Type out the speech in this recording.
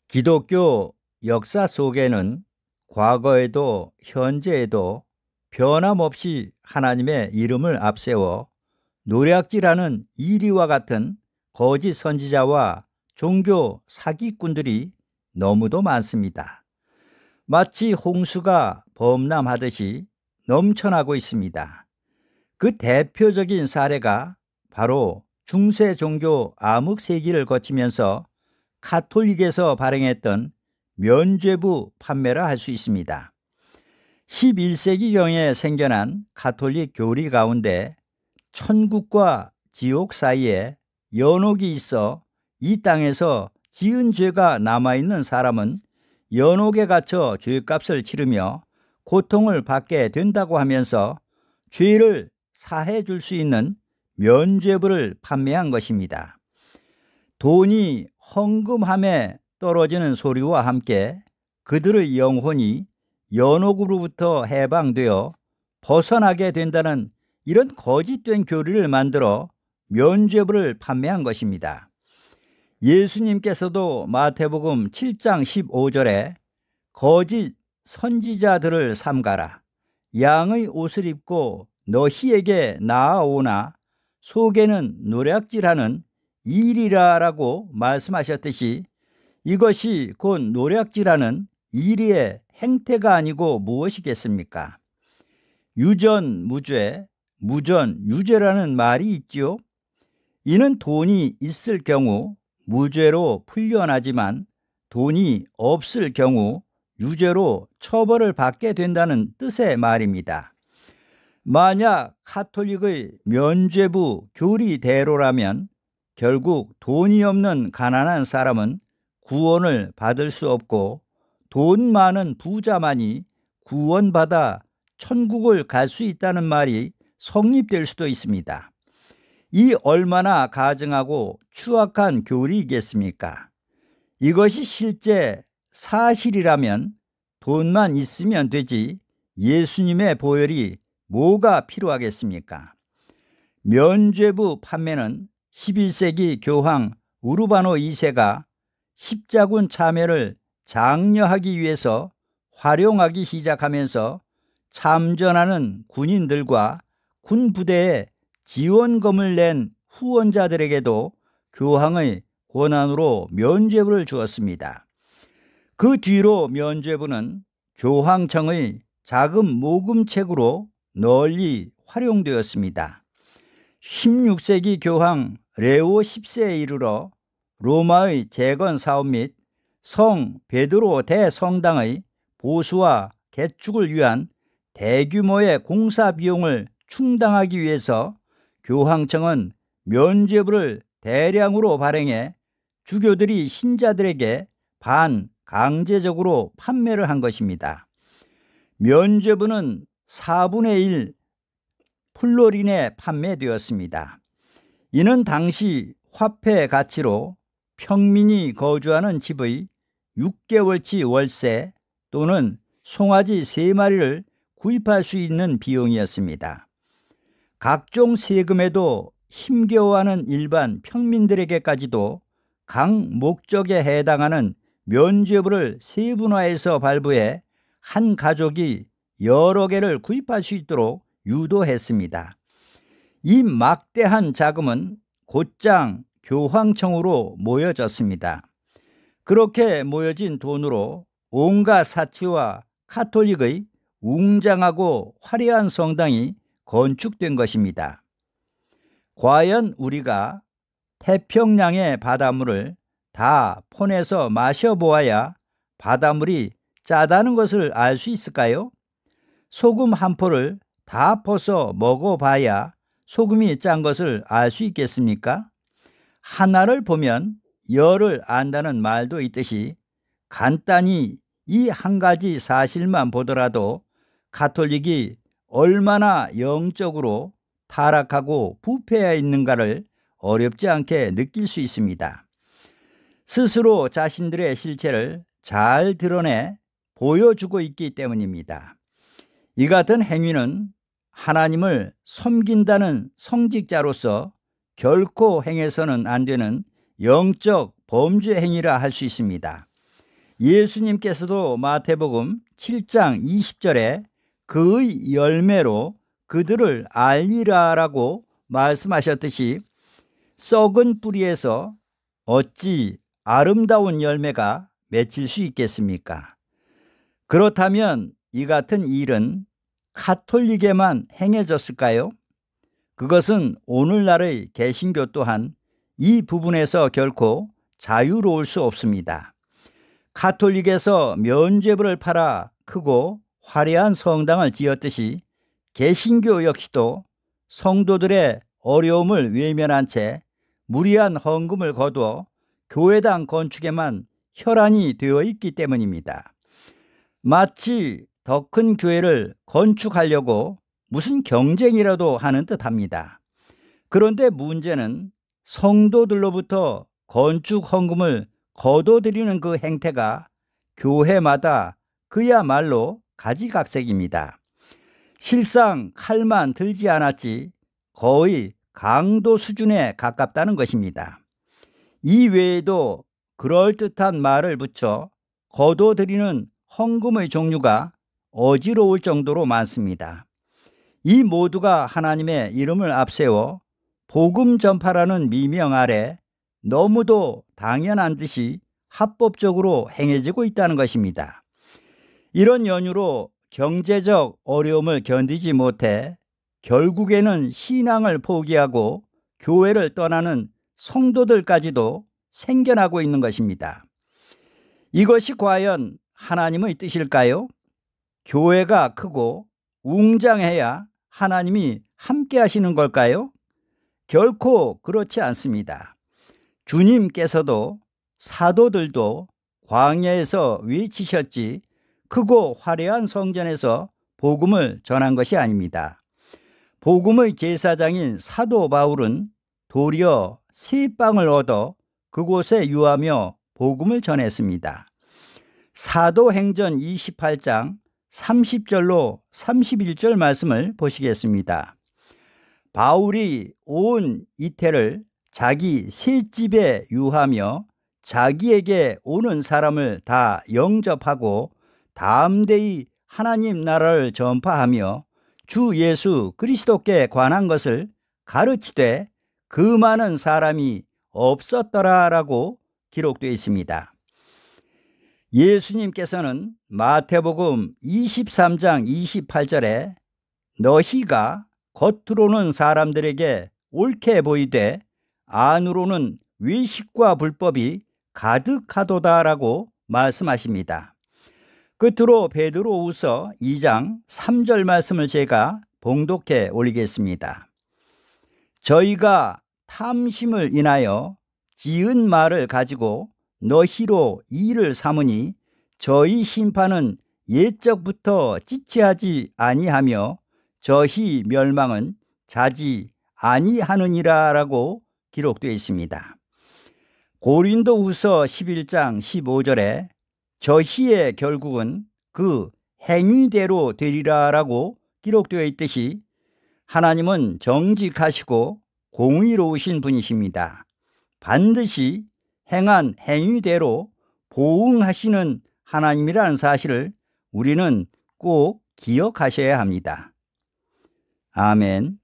기독교 역사 속에는 과거에도 현재에도 변함없이 하나님의 이름을 앞세워 노략질하는 이리와 같은 거짓 선지자와 종교 사기꾼들이 너무도 많습니다. 마치 홍수가 범람하듯이 넘쳐나고 있습니다. 그 대표적인 사례가 바로 중세 종교 암흑세기를 거치면서 가톨릭에서 발행했던 면죄부 판매라 할 수 있습니다. 11세기경에 생겨난 가톨릭 교리 가운데 천국과 지옥 사이에 연옥이 있어 이 땅에서 지은 죄가 남아있는 사람은 연옥에 갇혀 죄값을 치르며 고통을 받게 된다고 하면서 죄를 사해 줄 수 있는 면죄부를 판매한 것입니다. 돈이 헌금함에 떨어지는 소리와 함께 그들의 영혼이 연옥으로부터 해방되어 벗어나게 된다는 이런 거짓된 교리를 만들어 면죄부를 판매한 것입니다. 예수님께서도 마태복음 7장 15절에 거짓 선지자들을 삼가라. 양의 옷을 입고 너희에게 나아오나 속에는 노략질하는 일이라라고 말씀하셨듯이 이것이 곧 노략질하는 일의 행태가 아니고 무엇이겠습니까? 유전무죄, 무전유죄라는 말이 있지요. 이는 돈이 있을 경우 무죄로 풀려나지만 돈이 없을 경우 유죄로 처벌을 받게 된다는 뜻의 말입니다. 만약 가톨릭의 면죄부 교리대로라면 결국 돈이 없는 가난한 사람은 구원을 받을 수 없고 돈 많은 부자만이 구원받아 천국을 갈 수 있다는 말이 성립될 수도 있습니다. 이 얼마나 가증하고 추악한 교리이겠습니까? 이것이 실제 사실이라면 돈만 있으면 되지 예수님의 보혈이 뭐가 필요하겠습니까? 면죄부 판매는 11세기 교황 우르바노 2세가 십자군 참여를 장려하기 위해서 활용하기 시작하면서 참전하는 군인들과 군 부대에 지원금을 낸 후원자들에게도 교황의 권한으로 면죄부를 주었습니다. 그 뒤로 면죄부는 교황청의 자금 모금책으로 널리 활용되었습니다. 16세기 교황 레오 10세에 이르러 로마의 재건 사업 및 성 베드로 대성당의 보수와 개축을 위한 대규모의 공사 비용을 충당하기 위해서 교황청은 면죄부를 대량으로 발행해 주교들이 신자들에게 반강제적으로 판매를 한 것입니다. 면죄부는 4분의 1 플로린에 판매되었습니다. 이는 당시 화폐 가치로 평민이 거주하는 집의 6개월치 월세 또는 송아지 3마리를 구입할 수 있는 비용이었습니다. 각종 세금에도 힘겨워하는 일반 평민들에게까지도 각 목적에 해당하는 면죄부를 세분화해서 발부해 한 가족이 여러 개를 구입할 수 있도록 유도했습니다. 이 막대한 자금은 곧장 교황청으로 모여졌습니다. 그렇게 모여진 돈으로 온갖 사치와 가톨릭의 웅장하고 화려한 성당이 건축된 것입니다. 과연 우리가 태평양의 바닷물을 다 폰에서 마셔보아야 바닷물이 짜다는 것을 알 수 있을까요? 소금 한 포를 다 퍼서 먹어봐야 소금이 짠 것을 알 수 있겠습니까? 하나를 보면 열을 안다는 말도 있듯이 간단히 이 한 가지 사실만 보더라도 가톨릭이 얼마나 영적으로 타락하고 부패해 있는가를 어렵지 않게 느낄 수 있습니다. 스스로 자신들의 실체를 잘 드러내 보여주고 있기 때문입니다. 이 같은 행위는 하나님을 섬긴다는 성직자로서 결코 행해서는 안 되는 영적 범죄 행위라 할 수 있습니다. 예수님께서도 마태복음 7장 20절에 그의 열매로 그들을 알리라라고 말씀하셨듯이 썩은 뿌리에서 어찌 아름다운 열매가 맺힐 수 있겠습니까? 그렇다면 이 같은 일은 카톨릭에만 행해졌을까요? 그것은 오늘날의 개신교 또한 이 부분에서 결코 자유로울 수 없습니다. 카톨릭에서 면죄부를 팔아 크고 화려한 성당을 지었듯이 개신교 역시도 성도들의 어려움을 외면한 채 무리한 헌금을 거두어 교회당 건축에만 혈안이 되어 있기 때문입니다. 마치 더 큰 교회를 건축하려고 무슨 경쟁이라도 하는 듯합니다. 그런데 문제는 성도들로부터 건축 헌금을 거둬들이는 그 행태가 교회마다 그야말로 가지각색입니다. 실상 칼만 들지 않았지 거의 강도 수준에 가깝다는 것입니다. 이 외에도 그럴듯한 말을 붙여 거둬들이는 헌금의 종류가 어지러울 정도로 많습니다. 이 모두가 하나님의 이름을 앞세워 복음 전파라는 미명 아래 너무도 당연한 듯이 합법적으로 행해지고 있다는 것입니다. 이런 연유로 경제적 어려움을 견디지 못해 결국에는 신앙을 포기하고 교회를 떠나는 성도들까지도 생겨나고 있는 것입니다. 이것이 과연 하나님의 뜻일까요? 교회가 크고 웅장해야 하나님이 함께 하시는 걸까요? 결코 그렇지 않습니다. 주님께서도 사도들도 광야에서 외치셨지 크고 화려한 성전에서 복음을 전한 것이 아닙니다. 복음의 제사장인 사도 바울은 도리어 새 빵을 얻어 그곳에 유하며 복음을 전했습니다. 사도행전 28장 30절로 31절 말씀을 보시겠습니다. 바울이 온 이태를 자기 새 집에 유하며 자기에게 오는 사람을 다 영접하고 담대히 하나님 나라를 전파하며 주 예수 그리스도께 관한 것을 가르치되 그 많은 사람이 없었더라라고 기록되어 있습니다. 예수님께서는 마태복음 23장 28절에 너희가 겉으로는 사람들에게 옳게 보이되 안으로는 외식과 불법이 가득하도다라고 말씀하십니다. 끝으로 베드로후서 2장 3절 말씀을 제가 봉독해 올리겠습니다. 저희가 탐심을 인하여 지은 말을 가지고 너희로 이를 삼으니 저희 심판은 옛적부터 지체하지 아니하며 저희 멸망은 자지 아니하느니라라고 기록되어 있습니다. 고린도후서 11장 15절에 저희의 결국은 그 행위대로 되리라라고 기록되어 있듯이 하나님은 정직하시고 공의로우신 분이십니다. 반드시 행한 행위대로 보응하시는 하나님이라는 사실을 우리는 꼭 기억하셔야 합니다. 아멘.